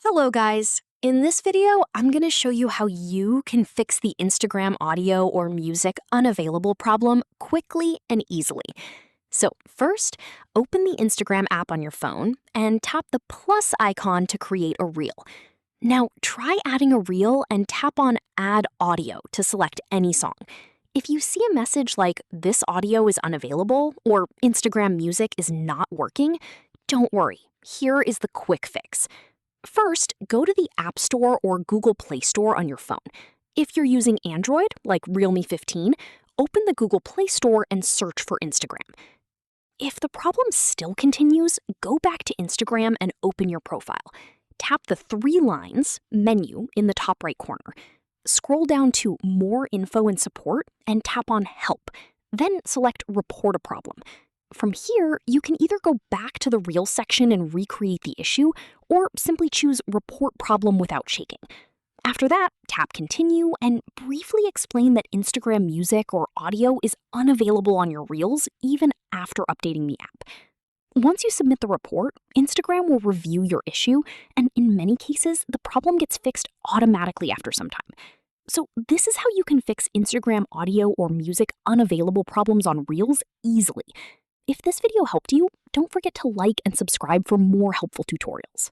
Hello guys! In this video, I'm going to show you how you can fix the Instagram audio or music unavailable problem quickly and easily. So first, open the Instagram app on your phone and tap the plus icon to create a reel. Now try adding a reel and tap on Add Audio to select any song. If you see a message like this audio is unavailable or Instagram music is not working, don't worry, here is the quick fix. First, go to the App Store or Google Play Store on your phone. If you're using Android, like Realme 15, open the Google Play Store and search for Instagram. If the problem still continues, go back to Instagram and open your profile. Tap the three lines, menu, in the top right corner. Scroll down to More Info and Support and tap on Help. Then select Report a Problem. From here, you can either go back to the Reels section and recreate the issue, or simply choose Report Problem without shaking. After that, tap Continue and briefly explain that Instagram music or audio is unavailable on your Reels even after updating the app. Once you submit the report, Instagram will review your issue, and in many cases, the problem gets fixed automatically after some time. So this is how you can fix Instagram audio or music unavailable problems on Reels easily. If this video helped you, don't forget to like and subscribe for more helpful tutorials.